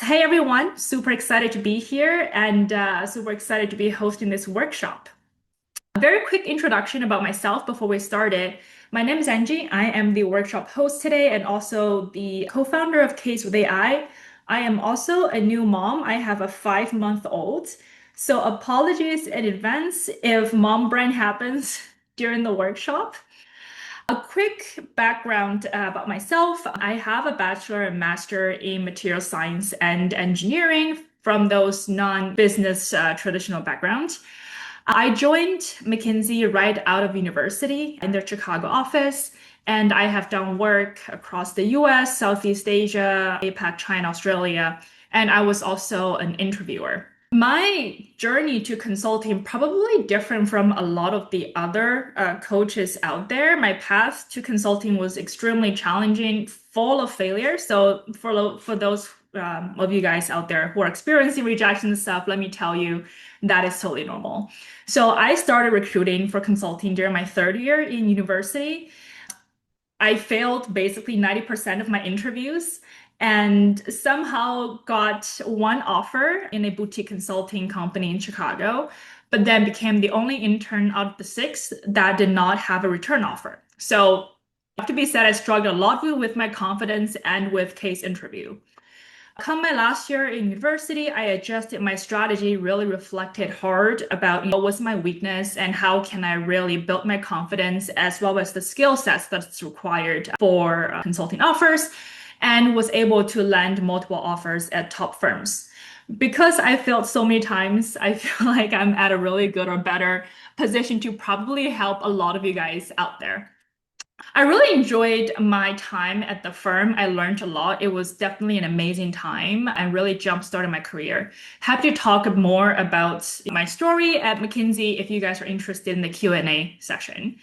Hey everyone, super excited to be here and super excited to be hosting this workshop. A very quick introduction about myself before we started. My name is Angie. I am the workshop host today and also the co-founder of Case with AI. I am also a new mom. I have a 5-month-old. So apologies in advance if mom brain happens during the workshop. A quick background about myself. I have a bachelor and master in material science and engineering from those non-business traditional backgrounds. I joined McKinsey right out of university in their Chicago office, and I have done work across the US, Southeast Asia, APAC, China, Australia, and I was also an interviewer. My journey to consulting probably different from a lot of the other coaches out there. My path to consulting was extremely challenging, full of failure. So for those of you guys out there who are experiencing rejection and stuff, let me tell you, that is totally normal. So I started recruiting for consulting during my third year in university. I failed basically 90% of my interviews and somehow got one offer in a boutique consulting company in Chicago, but then became the only intern out of the six that did not have a return offer. So, have to be said, I struggled a lot with my confidence and with case interview. Come my last year in university, I adjusted my strategy, really reflected hard about what was my weakness and how can I really build my confidence as well as the skill sets that's required for consulting offers, and was able to land multiple offers at top firms. Because I failed so many times, I feel like I'm at a really good or better position to probably help a lot of you guys out there. I really enjoyed my time at the firm. I learned a lot. It was definitely an amazing time and really jump-started my career. Happy to talk more about my story at McKinsey if you guys are interested in the Q&A session.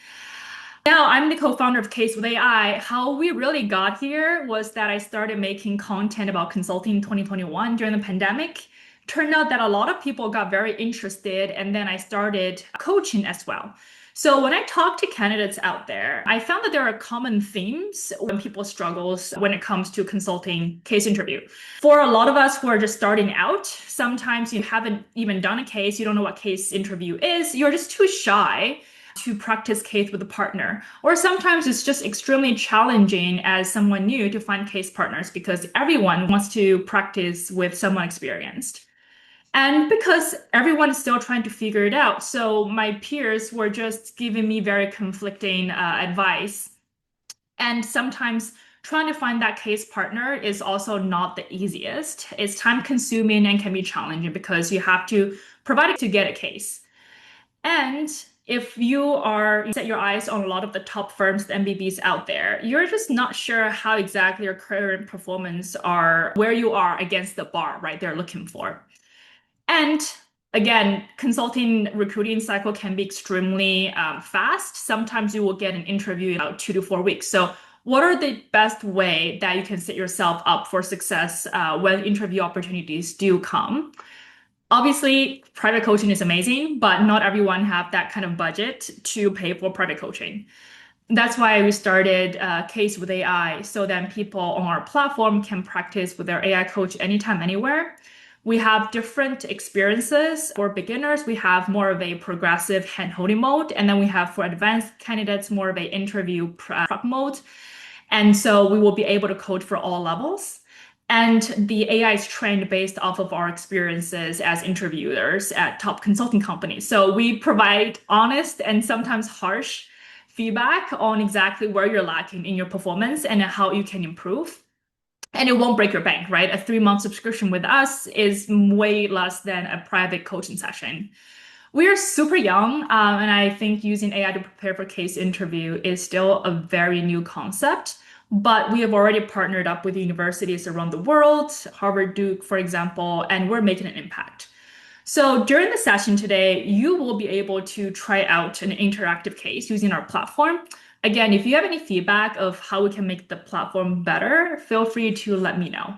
Now, I'm the co-founder of Case with AI. How we really got here was that I started making content about consulting in 2021 during the pandemic. Turned out that a lot of people got very interested, and then I started coaching as well. So when I talk to candidates out there, I found that there are common themes when people struggles when it comes to consulting case interview. For a lot of us who are just starting out, sometimes you haven't even done a case, you don't know what case interview is, you're just too shy to practice case with a partner. Or sometimes it's just extremely challenging as someone new to find case partners because everyone wants to practice with someone experienced. And because everyone is still trying to figure it out, so my peers were just giving me very conflicting advice. And sometimes trying to find that case partner is also not the easiest. It's time consuming and can be challenging because you have to provide it to get a case. And if you are set your eyes on a lot of the top firms, the MBBs out there, you're just not sure how exactly your current performance are, where you are against the bar, right? They're looking for. And again, consulting recruiting cycle can be extremely fast. Sometimes you will get an interview in about 2 to 4 weeks. So what are the best way that you can set yourself up for success when interview opportunities do come? Obviously, private coaching is amazing, but not everyone have that kind of budget to pay for private coaching. That's why we started Case with AI, so then people on our platform can practice with their AI coach anytime, anywhere. We have different experiences. For beginners, we have more of a progressive hand-holding mode, and then we have for advanced candidates more of a interview prep mode. And so we will be able to coach for all levels. And the AI is trained based off of our experiences as interviewers at top consulting companies. So we provide honest and sometimes harsh feedback on exactly where you're lacking in your performance and how you can improve. And it won't break your bank, right? A 3-month subscription with us is way less than a private coaching session. We are super young, and I think using AI to prepare for case interview is still a very new concept. But we have already partnered up with universities around the world, Harvard, Duke, for example, and we're making an impact. So during the session today, you will be able to try out an interactive case using our platform. Again, if you have any feedback of how we can make the platform better, feel free to let me know.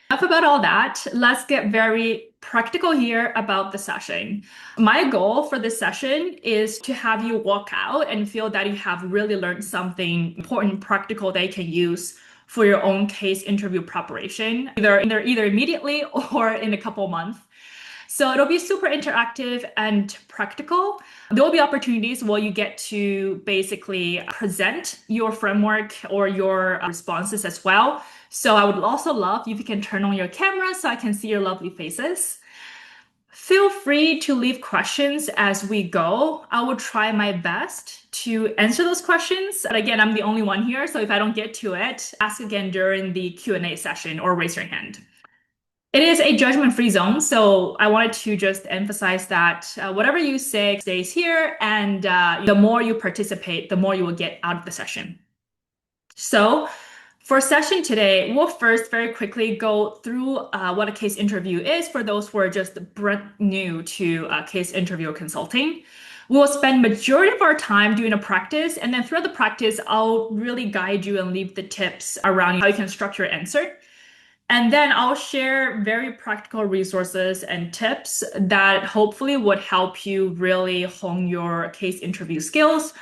Enough about all that. Let's get very practical here about the session. My goal for this session is to have you walk out and feel that you have really learned something important, practical that you can use for your own case interview preparation, either immediately or in a couple months. So it'll be super interactive and practical. There will be opportunities where you get to basically present your framework or your responses as well. So I would also love if you can turn on your camera so I can see your lovely faces. Feel free to leave questions as we go. I will try my best to answer those questions. But again, I'm the only one here, so if I don't get to it, ask again during the Q&A session or raise your hand. It is a judgment-free zone, so I wanted to just emphasize that whatever you say stays here, and the more you participate, the more you will get out of the session. So for session today, we'll first very quickly go through what a case interview is for those who are just brand new to case interview or consulting. We will spend majority of our time doing a practice, and then throughout the practice, I'll really guide you and leave the tips around how you can structure your answer. And then I'll share very practical resources and tips that hopefully would help you really hone your case interview skills.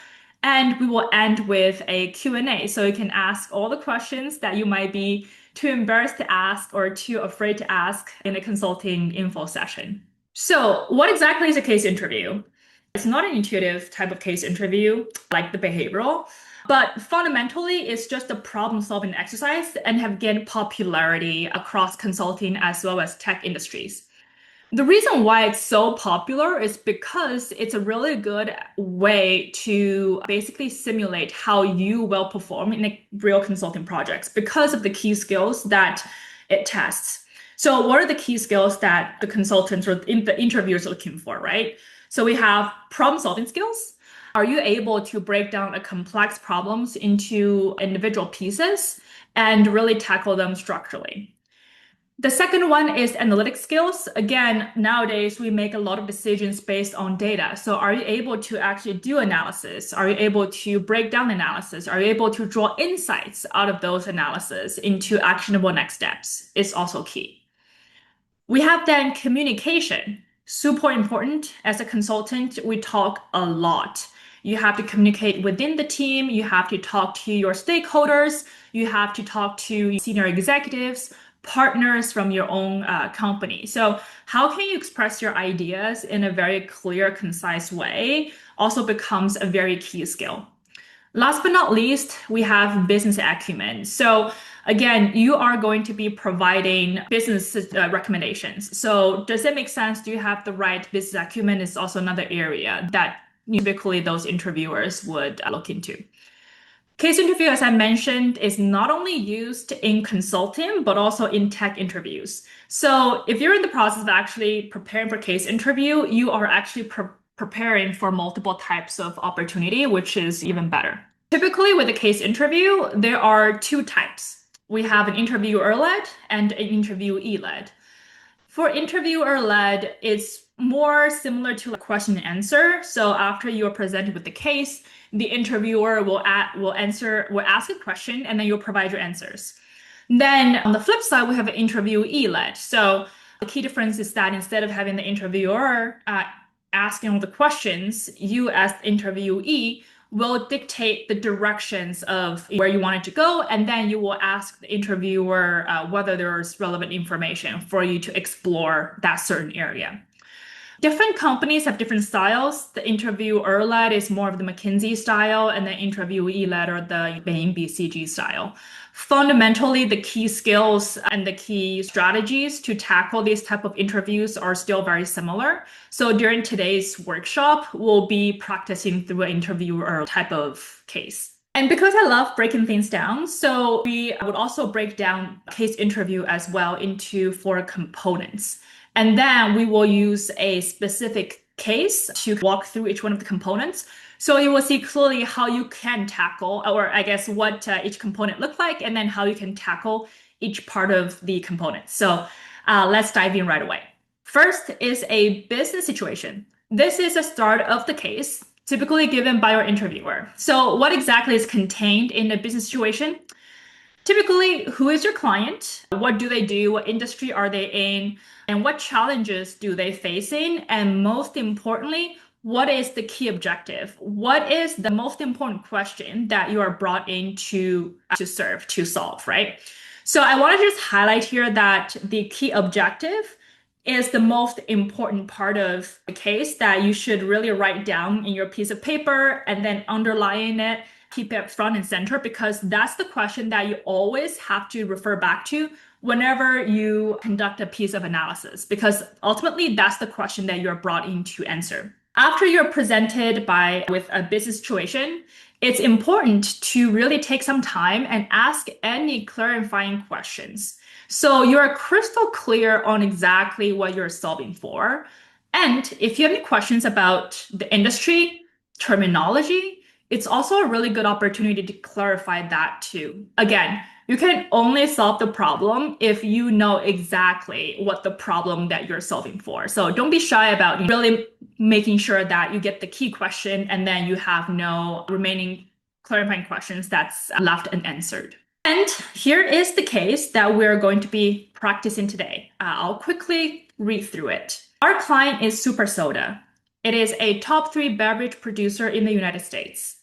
And we will end with a Q&A. So you can ask all the questions that you might be too embarrassed to ask or too afraid to ask in a consulting info session. So what exactly is a case interview? It's not an intuitive type of case interview like the behavioral, but fundamentally it's just a problem-solving exercise and have gained popularity across consulting as well as tech industries. The reason why it's so popular is because it's a really good way to basically simulate how you will perform in a real consulting projects because of the key skills that it tests. So what are the key skills that the consultants or the interviewers are looking for, right? So we have problem-solving skills. Are you able to break down a complex problems into individual pieces and really tackle them structurally? The second one is analytic skills. Again, nowadays we make a lot of decisions based on data. So are you able to actually do analysis? Are you able to break down analysis? Are you able to draw insights out of those analysis into actionable next steps? Is also key. We have then communication. Super important. As a consultant, we talk a lot. You have to communicate within the team. You have to talk to your stakeholders. You have to talk to senior executives, partners from your own company. So how can you express your ideas in a very clear, concise way also becomes a very key skill. Last but not least, we have business acumen. So again, you are going to be providing business recommendations. So does it make sense? Do you have the right business acumen is also another area that typically those interviewers would look into. Case interview, as I mentioned, is not only used in consulting, but also in tech interviews. So if you're in the process of actually preparing for case interview, you are actually preparing for multiple types of opportunity, which is even better. Typically with a case interview, there are two types. We have an interviewer-led and an interviewee-led. For interviewer-led, it's more similar to a question and answer. So after you are presented with the case, the interviewer will ask a question and then you'll provide your answers. Then on the flip side, we have an interviewee-led. So the key difference is that instead of having the interviewer asking all the questions, you as the interviewee will dictate the directions of where you want it to go, and then you will ask the interviewer whether there's relevant information for you to explore that certain area. Different companies have different styles. The interviewer-led is more of the McKinsey style, and the interviewee-led are the Bain BCG style. Fundamentally, the key skills and the key strategies to tackle these type of interviews are still very similar. So during today's workshop, we'll be practicing through an interviewer type of case. And because I love breaking things down, so we would also break down case interview as well into 4 components. And then we will use a specific case to walk through each one of the components. So you will see clearly how you can tackle, or I guess what each component looks like, and then how you can tackle each part of the component. So let's dive in right away. First is a business situation. This is the start of the case, typically given by your interviewer. So what exactly is contained in a business situation? Typically, who is your client? What do they do? What industry are they in? And what challenges do they face in? And most importantly, what is the key objective? What is the most important question that you are brought in to serve, to solve, right? So I want to just highlight here that the key objective is the most important part of the case that you should really write down in your piece of paper and then underline it, keep it front and center, because that's the question that you always have to refer back to whenever you conduct a piece of analysis, because ultimately that's the question that you're brought in to answer. After you're presented with a business situation, it's important to really take some time and ask any clarifying questions. So you're crystal clear on exactly what you're solving for. And if you have any questions about the industry, terminology, it's also a really good opportunity to clarify that too. Again, you can only solve the problem if you know exactly what the problem that you're solving for. So don't be shy about really making sure that you get the key question and then you have no remaining clarifying questions that's left unanswered. And here is the case that we're going to be practicing today. I'll quickly read through it. Our client is Super Soda. It is a top 3 beverage producer in the United States.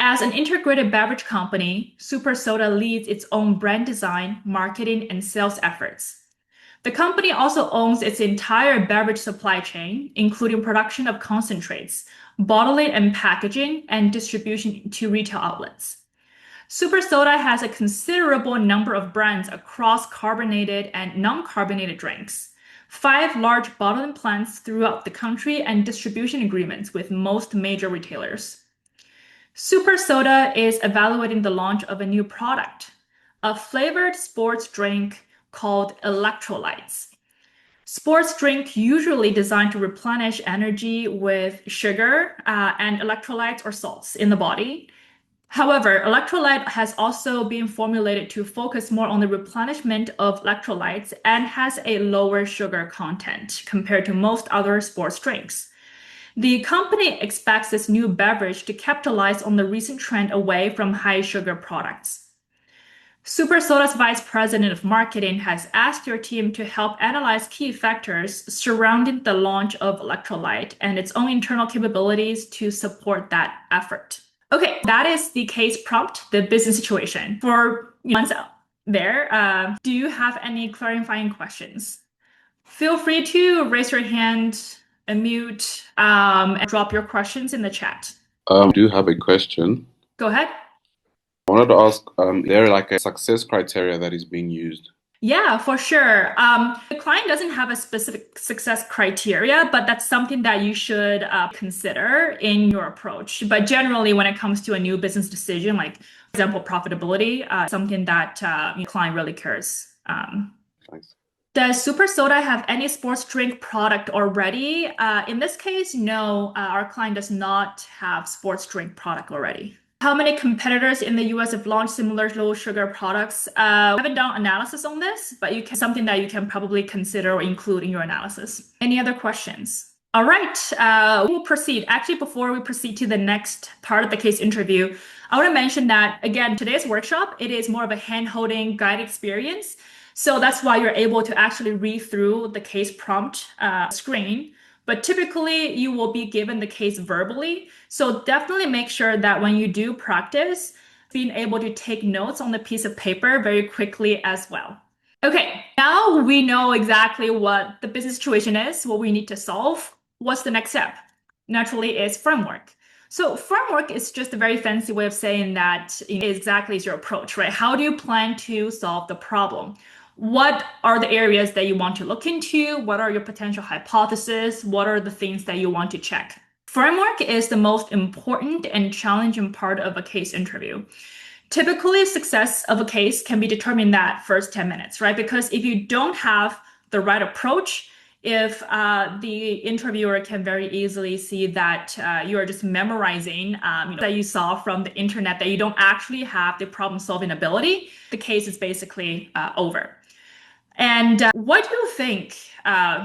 As an integrated beverage company, Super Soda leads its own brand design, marketing, and sales efforts. The company also owns its entire beverage supply chain, including production of concentrates, bottling and packaging, and distribution to retail outlets. Super Soda has a considerable number of brands across carbonated and non-carbonated drinks, 5 large bottling plants throughout the country, and distribution agreements with most major retailers. Super Soda is evaluating the launch of a new product, a flavored sports drink called electrolytes. Sports drink usually designed to replenish energy with sugar and electrolytes or salts in the body. However, electrolyte has also been formulated to focus more on the replenishment of electrolytes and has a lower sugar content compared to most other sports drinks. The company expects this new beverage to capitalize on the recent trend away from high sugar products. Super Soda's vice president of marketing has asked your team to help analyze key factors surrounding the launch of electrolyte and its own internal capabilities to support that effort. Okay, that is the case prompt, the business situation. For ones out there, do you have any clarifying questions? Feel free to raise your hand, unmute, and drop your questions in the chat. I do have a question. Go ahead. I wanted to ask, is there like a success criteria that is being used? Yeah, for sure. The client doesn't have a specific success criteria, but that's something that you should consider in your approach. But generally, when it comes to a new business decision, like for example, profitability, something that your client really cares. Thanks. Does Super Soda have any sports drink product already? In this case, no, our client does not have sports drink product already. How many competitors in the US have launched similar low sugar products? I haven't done analysis on this, but something that you can probably consider or include in your analysis. Any other questions? All right, we'll proceed. Actually, before we proceed to the next part of the case interview, I want to mention that, again, today's workshop, it is more of a hand-holding guide experience. So that's why you're able to actually read through the case prompt screen. But typically, you will be given the case verbally. So definitely make sure that when you do practice, being able to take notes on the piece of paper very quickly as well. Okay, now we know exactly what the business situation is, what we need to solve. What's the next step? Naturally, is framework. So framework is just a very fancy way of saying that exactly is your approach, right? How do you plan to solve the problem? What are the areas that you want to look into? What are your potential hypotheses? What are the things that you want to check? Framework is the most important and challenging part of a case interview. Typically, success of a case can be determined in that first 10 minutes, right? Because if you don't have the right approach, if the interviewer can very easily see that you are just memorizing that you saw from the internet, that you don't actually have the problem-solving ability, the case is basically over. And what do you think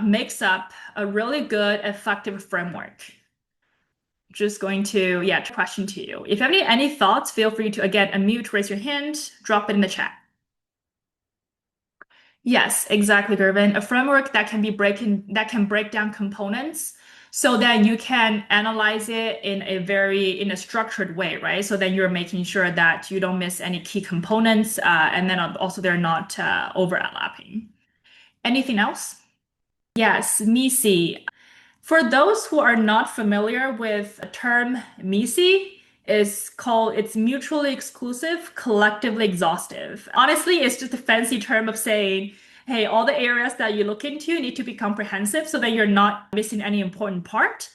makes up a really good, effective framework? Just going to, question to you. If you have any thoughts, feel free to, again, unmute, raise your hand, drop it in the chat. Yes, exactly, Gervin. A framework that can break down components. So then you can analyze it in a structured way, right? So then you're making sure that you don't miss any key components, and then also they're not overlapping. Anything else? Yes, MISI. For those who are not familiar with the term MISI, it's mutually exclusive, collectively exhaustive. Honestly, it's just a fancy term of saying, hey, all the areas that you look into need to be comprehensive so that you're not missing any important part.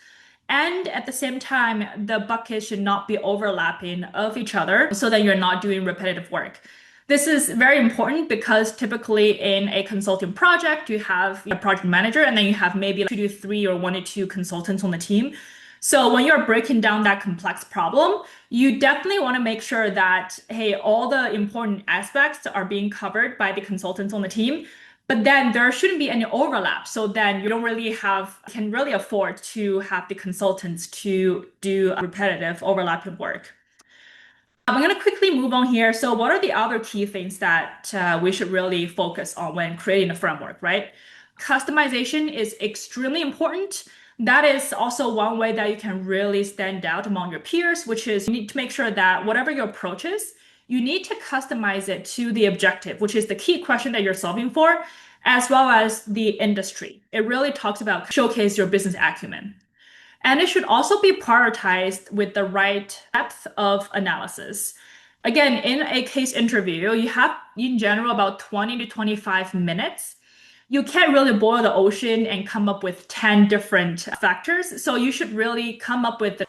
And at the same time, the buckets should not be overlapping of each other so that you're not doing repetitive work. This is very important because typically in a consulting project, you have a project manager and then you have maybe 2 to 3 or 1 to 2 consultants on the team. So when you're breaking down that complex problem, you definitely want to make sure that, hey, all the important aspects are being covered by the consultants on the team. But then there shouldn't be any overlap. So then you don't really can really afford to have the consultants to do repetitive overlapping work. I'm going to quickly move on here. So what are the other key things that we should really focus on when creating a framework, right? Customization is extremely important. That is also one way that you can really stand out among your peers, which is you need to make sure that whatever your approach is, you need to customize it to the objective, which is the key question that you're solving for, as well as the industry. It really talks about showcase your business acumen. And it should also be prioritized with the right depth of analysis. Again, in a case interview, you have in general about 20 to 25 minutes. You can't really boil the ocean and come up with 10 different factors. So you should really come up with the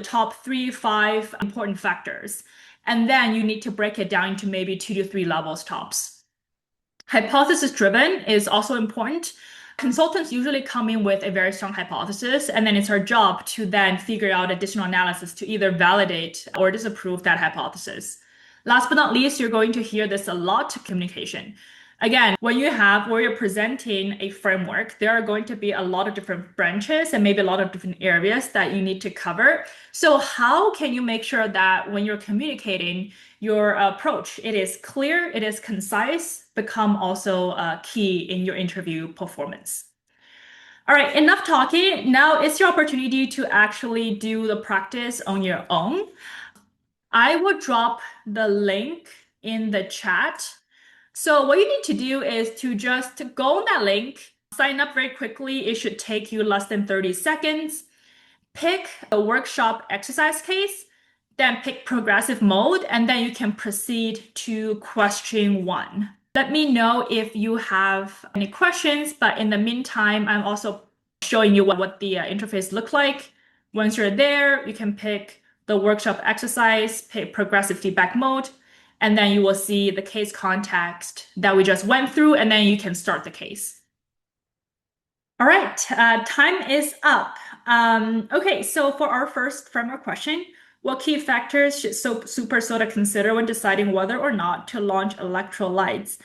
top 3, 5 important factors. And then you need to break it down into maybe 2 to 3 levels tops. Hypothesis driven is also important. Consultants usually come in with a very strong hypothesis, and then it's our job to then figure out additional analysis to either validate or disapprove that hypothesis. Last but not least, you're going to hear this a lot, communication. Again, when you're presenting a framework, there are going to be a lot of different branches and maybe a lot of different areas that you need to cover. So how can you make sure that when you're communicating your approach, it is clear, it is concise, become also key in your interview performance? All right, enough talking. Now it's your opportunity to actually do the practice on your own. I will drop the link in the chat. So what you need to do is to just go on that link, sign up very quickly. It should take you less than 30 seconds. Pick a workshop exercise case, then pick progressive mode, and then you can proceed to question 1. Let me know if you have any questions, but in the meantime, I'm also showing you what the interface look like. Once you're there, you can pick the workshop exercise, pick progressive feedback mode, and then you will see the case context that we just went through, and then you can start the case. All right, time is up. Okay, so for our first framework question, what key factors should Super Soda consider when deciding whether or not to launch electrolytes?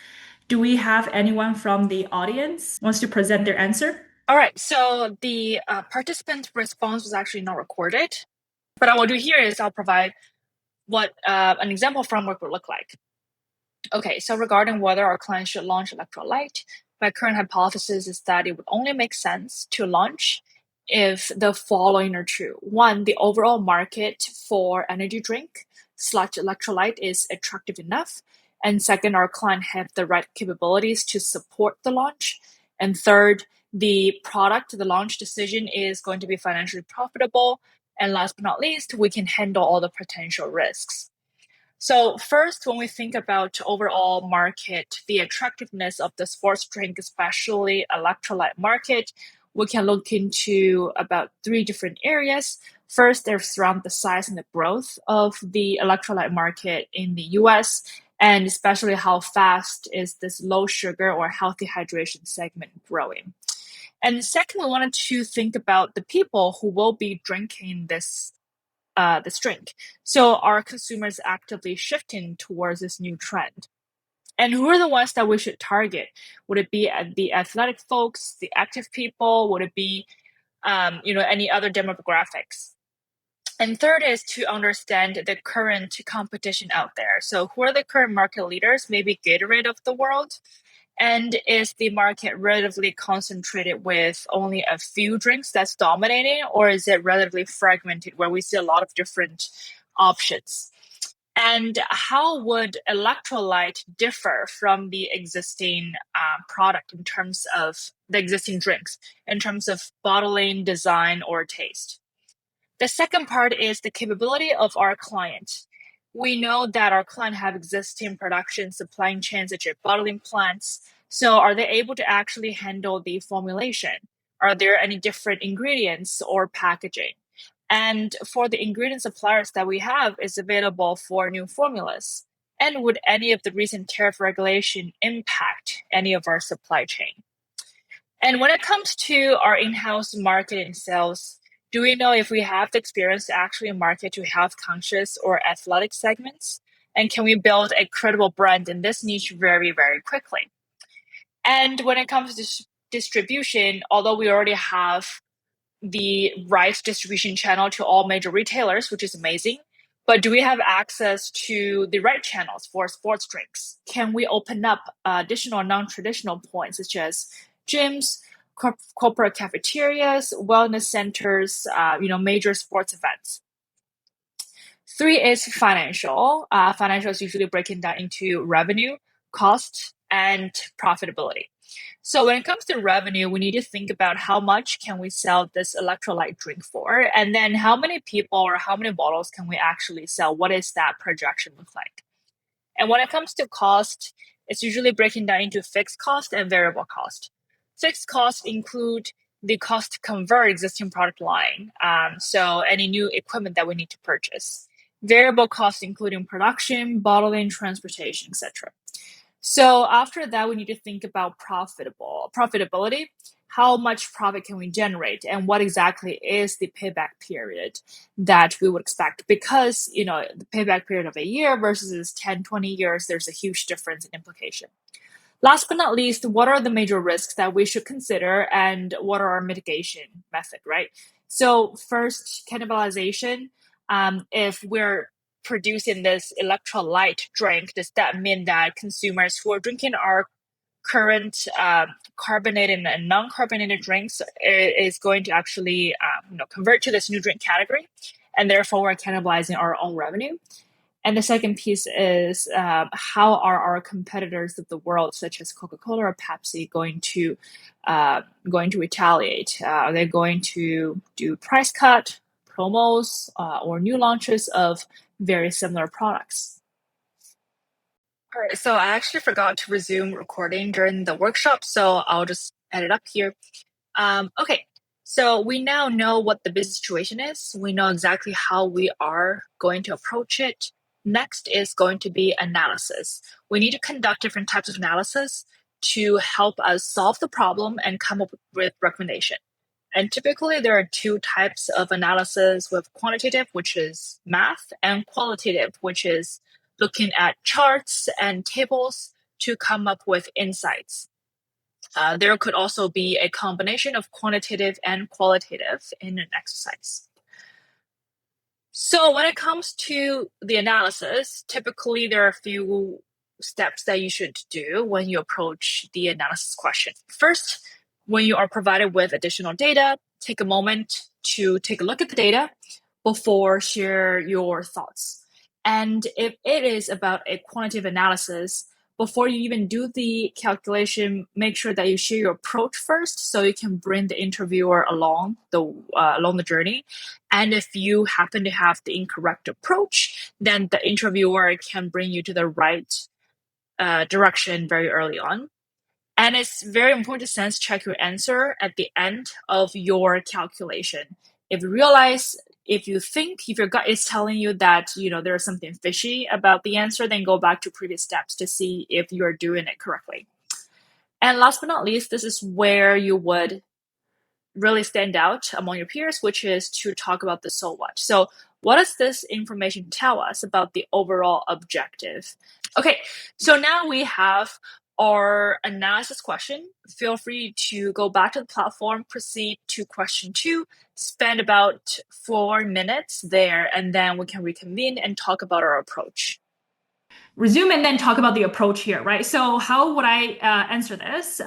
Do we have anyone from the audience wants to present their answer? All right, so the participant response was actually not recorded. But what I'll do here is I'll provide what an example framework would look like. Okay, so regarding whether our client should launch electrolyte, my current hypothesis is that it would only make sense to launch if the following are true. One, the overall market for energy drink / electrolyte is attractive enough. And second, our client have the right capabilities to support the launch. And third, the product, the launch decision is going to be financially profitable. And last but not least, we can handle all the potential risks. So first, when we think about overall market, the attractiveness of the sports drink, especially electrolyte market, we can look into about 3 different areas. First, there's around the size and the growth of the electrolyte market in the US, and especially how fast is this low sugar or healthy hydration segment growing. And second, we wanted to think about the people who will be drinking this drink. So are consumers actively shifting towards this new trend? And who are the ones that we should target? Would it be the athletic folks, the active people? Would it be any other demographics? And third is to understand the current competition out there. So who are the current market leaders, maybe Gatorade of the world? And is the market relatively concentrated with only a few drinks that's dominating, or is it relatively fragmented where we see a lot of different options? And how would electrolyte differ from the existing product in terms of the existing drinks, in terms of bottling, design, or taste? The second part is the capability of our client. We know that our client have existing production supply chains such as bottling plants. So are they able to actually handle the formulation? Are there any different ingredients or packaging? And for the ingredient suppliers that we have is available for new formulas. And would any of the recent tariff regulation impact any of our supply chain? And when it comes to our in-house marketing sales, do we know if we have the experience to actually market to health conscious or athletic segments? And can we build a credible brand in this niche very, very quickly? And when it comes to distribution, although we already have the right distribution channel to all major retailers, which is amazing, but do we have access to the right channels for sports drinks? Can we open up additional non-traditional points such as gyms, corporate cafeterias, wellness centers, major sports events? Three is financial. Financial is usually breaking down into revenue, cost, and profitability. So when it comes to revenue, we need to think about how much can we sell this electrolyte drink for, and then how many people or how many bottles can we actually sell? What is that projection look like? And when it comes to cost, it's usually breaking down into fixed cost and variable cost. Fixed costs include the cost to convert existing product line, so any new equipment that we need to purchase. Variable costs including production, bottling, transportation, etc. So after that, we need to think about profitability. How much profit can we generate, and what exactly is the payback period that we would expect? Because the payback period of a year versus 10, 20 years, there's a huge difference in implication. Last but not least, what are the major risks that we should consider, and what are our mitigation method, right? So first, cannibalization. If we're producing this electrolyte drink, does that mean that consumers who are drinking our current carbonated and non-carbonated drinks is going to actually convert to this new drink category, and therefore we're cannibalizing our own revenue? And the second piece is how are our competitors of the world, such as Coca-Cola or Pepsi, going to retaliate? Are they going to do price cut, promos, or new launches of very similar products? All right, so I actually forgot to resume recording during the workshop, so I'll just add it up here. Okay, so we now know what the business situation is. We know exactly how we are going to approach it. Next is going to be analysis. We need to conduct different types of analysis to help us solve the problem and come up with recommendation. And typically there are two types of analysis, with quantitative, which is math, and qualitative, which is looking at charts and tables to come up with insights. There could also be a combination of quantitative and qualitative in an exercise. So when it comes to the analysis, typically there are a few steps that you should do when you approach the analysis question. First, when you are provided with additional data, take a moment to take a look at the data before share your thoughts. And if it is about a quantitative analysis, before you even do the calculation, make sure that you share your approach first, so you can bring the interviewer along the journey. And if you happen to have the incorrect approach, then the interviewer can bring you to the right direction very early on. And it's very important to sense check your answer at the end of your calculation. If your gut is telling you that there's something fishy about the answer, then go back to previous steps to see if you're doing it correctly. And last but not least, this is where you would really stand out among your peers, which is to talk about the so what. So what does this information tell us about the overall objective? Okay, so now we have our analysis question. Feel free to go back to the platform, proceed to question 2, spend about 4 minutes there, and then we can reconvene and talk about our approach. resume and then talk about the approach here, right? So how would I answer this?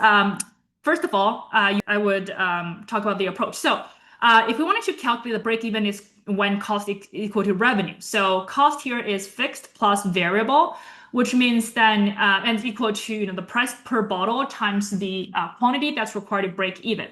First of all, I would talk about the approach. So if we wanted to calculate the break even is when cost equal to revenue. So cost here is fixed plus variable, which means then and it's equal to the price per bottle times the quantity that's required to break even.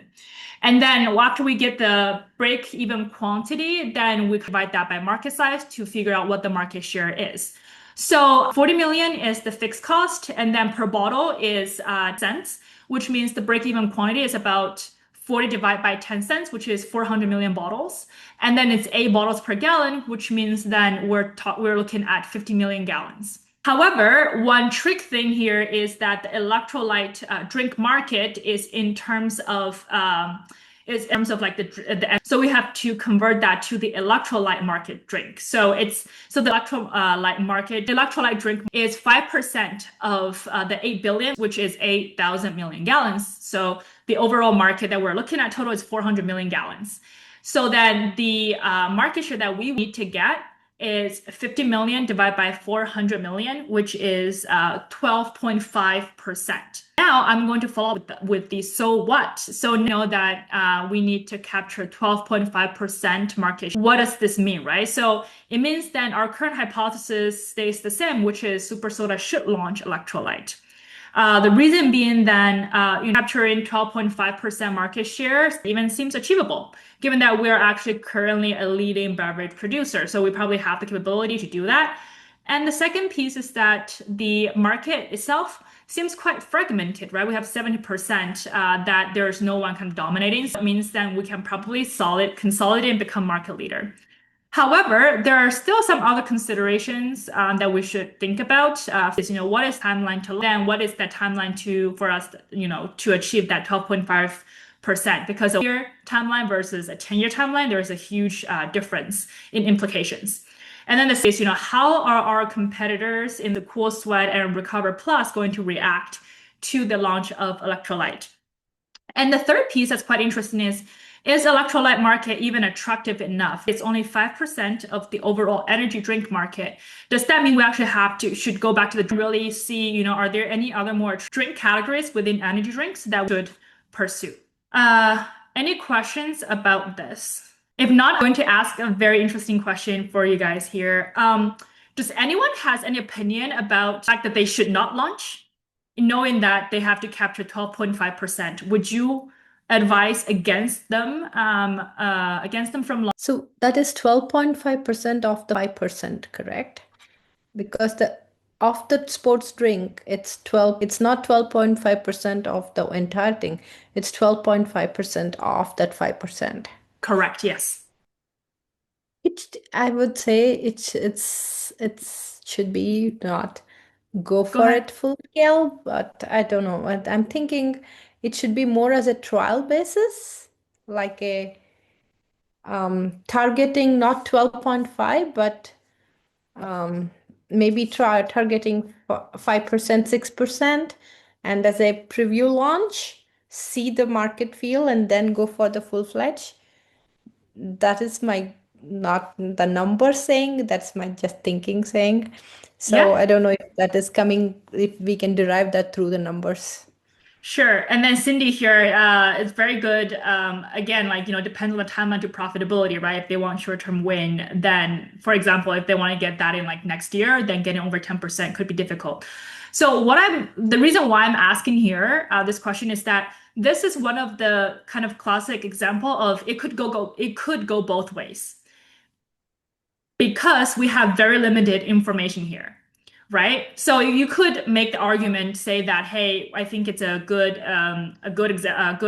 And then after we get the break even quantity, then we divide that by market size to figure out what the market share is. So 40 million is the fixed cost, and then per bottle is cents, which means the break-even quantity is about 40 divided by 10 cents, which is 400 million bottles. And then it's 8 bottles per gallon, which means then we're looking at 50 million gallons. However, one trick thing here is that the electrolyte drink market is in terms of like the so we have to convert that to the electrolyte market drink. So the electrolyte drink is 5% of the 8 billion, which is 8,000 million gallons. So the overall market that we're looking at total is 400 million gallons. So then the market share that we need to get is 50 million divided by 400 million, which is 12.5%. Now I'm going to follow up with the so what. So know that we need to capture 12.5% market share. What does this mean, right? So it means that our current hypothesis stays the same, which is Super Soda should launch electrolyte. The reason being then capturing 12.5% market share even seems achievable, given that we're actually currently a leading beverage producer. So we probably have the capability to do that. And the second piece is that the market itself seems quite fragmented, right? We have 70% that there's no one kind of dominating. So it means then we can probably consolidate and become market leader. However, there are still some other considerations that we should think about. What is timeline to then what is the timeline for us, to achieve that 12.5%? Because a year timeline versus a 10-year timeline, there is a huge difference in implications. And then this is, how are our competitors in the Cool Sweat and Recover Plus going to react to the launch of electrolyte? And the third piece that's quite interesting is electrolyte market even attractive enough? It's only 5% of the overall energy drink market. Does that mean we actually should go back to really see, are there any other more drink categories within energy drinks that we should pursue? Any questions about this? If not, I'm going to ask a very interesting question for you guys here. Does anyone has any opinion about the fact that they should not launch, knowing that they have to capture 12.5%? Would you advise against them from launch? So that is 12.5% of the 5%, correct? Because of the sports drink, it's not 12.5% of the entire thing. It's 12.5% of that 5%. Correct, yes. I would say it should be not go for it full scale, but I don't know. I'm thinking it should be more as a trial basis, like a targeting not 12.5, but maybe targeting 5%, 6%, and as a preview launch, see the market feel, and then go for the full-fledged. That is not the number saying, that's my just thinking saying. So I don't know if that is coming, if we can derive that through the numbers. Sure. And then Cindy here is very good. Again, depends on the timeline to profitability, right? If they want short-term win, then, for example, if they want to get that in next year, then getting over 10% could be difficult. So the reason why I'm asking here this question is that this is one of the kind of classic example of it could go both ways, because we have very limited information here. Right. So you could make the argument, say that, hey, I think it's a good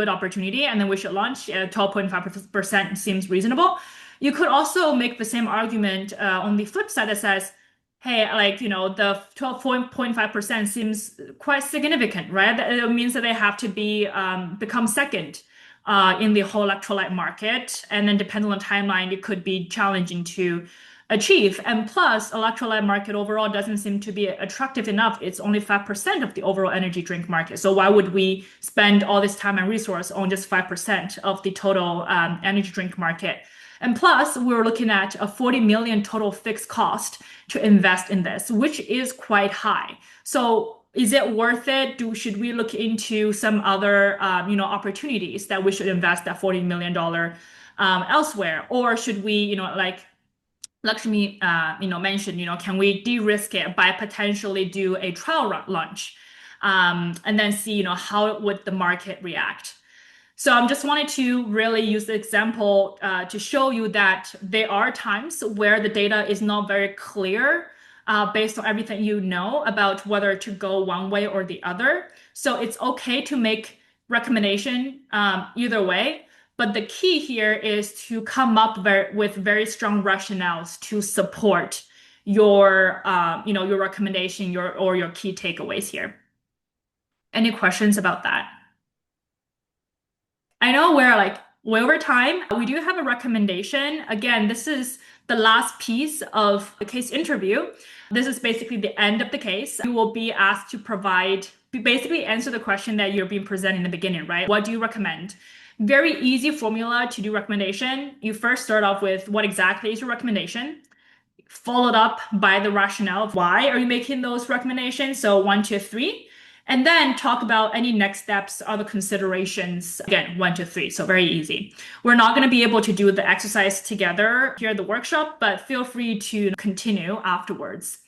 opportunity, and then we should launch. 12.5% seems reasonable. You could also make the same argument on the flip side that says, hey, the 12.5% seems quite significant, right? It means that they have to become second in the whole electrolyte market, and then depending on the timeline, it could be challenging to achieve. And plus, electrolyte market overall doesn't seem to be attractive enough. It's only 5% of the overall energy drink market. So why would we spend all this time and resource on just 5% of the total energy drink market? And plus, we're looking at a 40 million total fixed cost to invest in this, which is quite high. So is it worth it? Should we look into some other opportunities that we should invest that $40 million elsewhere? Or should we, like Lakshmi, mentioned, can we de-risk it by potentially do a trial launch, and then see, how would the market react? So I just wanted to really use the example to show you that there are times where the data is not very clear based on everything you know about whether to go one way or the other. So it's okay to make recommendation either way. But the key here is to come up with very strong rationales to support your, your recommendation, or your key takeaways here. Any questions about that? I know we're like way over time. We do have a recommendation. Again, this is the last piece of the case interview. This is basically the end of the case. You will be asked to basically answer the question that you're being presented in the beginning, right? What do you recommend? Very easy formula to do recommendation. You first start off with what exactly is your recommendation, followed up by the rationale of why are you making those recommendations. So 1, 2, 3. And then talk about any next steps, other considerations. Again, 1, 2, 3. So very easy. We're not going to be able to do the exercise together here at the workshop, but feel free to continue afterwards.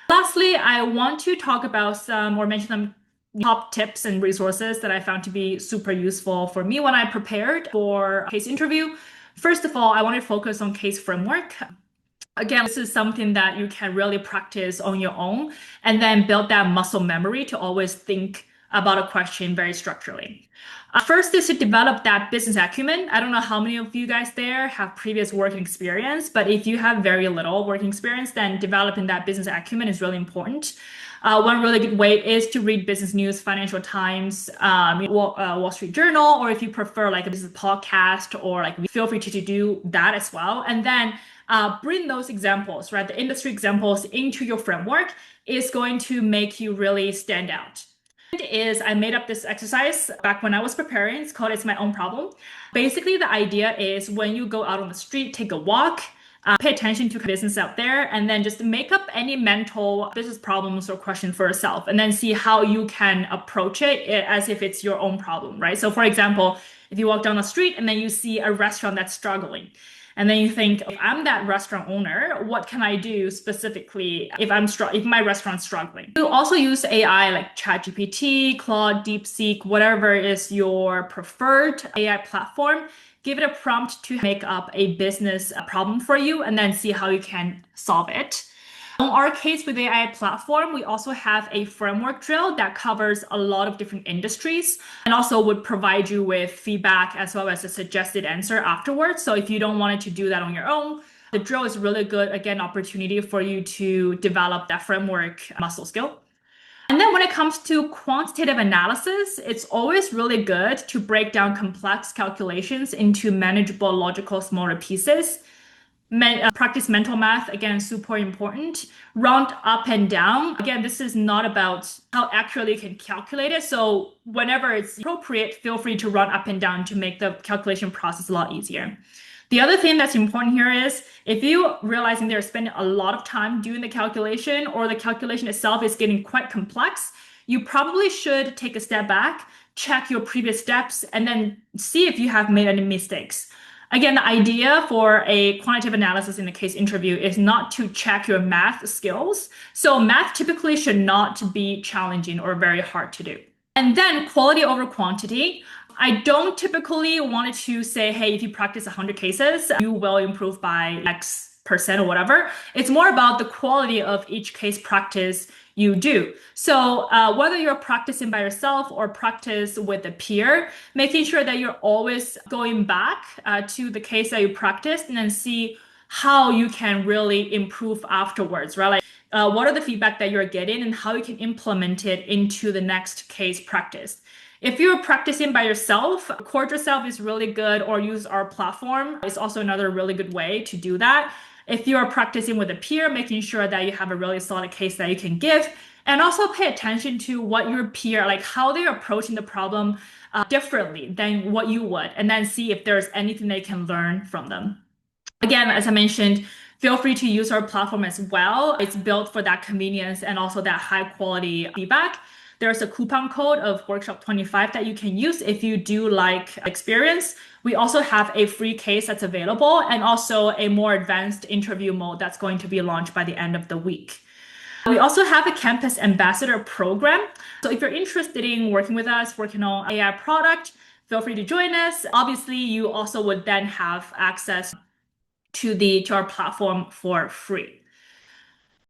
Lastly, I want to talk about mention some top tips and resources that I found to be super useful for me when I prepared for a case interview. First of all, I want to focus on case framework. Again, this is something that you can really practice on your own and then build that muscle memory to always think about a question very structurally. First is to develop that business acumen. I don't know how many of you guys there have previous working experience, but if you have very little working experience, then developing that business acumen is really important. One really good way is to read business news, Financial Times, Wall Street Journal, or if you prefer like a business podcast, or like feel free to do that as well. And then bring those examples, right? The industry examples into your framework is going to make you really stand out. I made up this exercise back when I was preparing. It's called It's My Own Problem. Basically, the idea is when you go out on the street, take a walk, pay attention to business out there, and then just make up any mental business problems or questions for yourself, and then see how you can approach it as if it's your own problem, right? So for example, if you walk down the street and then you see a restaurant that's struggling, and then you think, if I'm that restaurant owner, what can I do specifically if my restaurant's struggling? You also use AI like ChatGPT, Claude, DeepSeek, whatever is your preferred AI platform. Give it a prompt to make up a business problem for you, and then see how you can solve it. On our Case with AI platform, we also have a framework drill that covers a lot of different industries and also would provide you with feedback as well as a suggested answer afterwards. So if you don't want to do that on your own, the drill is really good, again, opportunity for you to develop that framework muscle skill. And then when it comes to quantitative analysis, it's always really good to break down complex calculations into manageable, logical, smaller pieces. Practice mental math, again, super important. Round up and down. Again, this is not about how accurately you can calculate it. So whenever it's appropriate, feel free to run up and down to make the calculation process a lot easier. The other thing that's important here is if you realizing they're spending a lot of time doing the calculation, or the calculation itself is getting quite complex, you probably should take a step back, check your previous steps, and then see if you have made any mistakes. Again, the idea for a quantitative analysis in the case interview is not to check your math skills. So math typically should not be challenging or very hard to do. And then quality over quantity. I don't typically want to say, hey, if you practice 100 cases, you will improve by X% or whatever. It's more about the quality of each case practice you do. So whether you're practicing by yourself or practice with a peer, making sure that you're always going back to the case that you practiced and then see how you can really improve afterwards, right? Like what are the feedback that you're getting and how you can implement it into the next case practice. If you're practicing by yourself, record yourself is really good, or use our platform is also another really good way to do that. If you're practicing with a peer, making sure that you have a really solid case that you can give, and also pay attention to what your peer, like how they're approaching the problem differently than what you would, and then see if there's anything they can learn from them. Again, as I mentioned, feel free to use our platform as well. It's built for that convenience and also that high quality feedback. There's a coupon code of workshop 25 that you can use if you do like experience. We also have a free case that's available and also a more advanced interview mode that's going to be launched by the end of the week. We also have a campus ambassador program. So if you're interested in working with us, working on AI product, feel free to join us. Obviously, you also would then have access to our platform for free.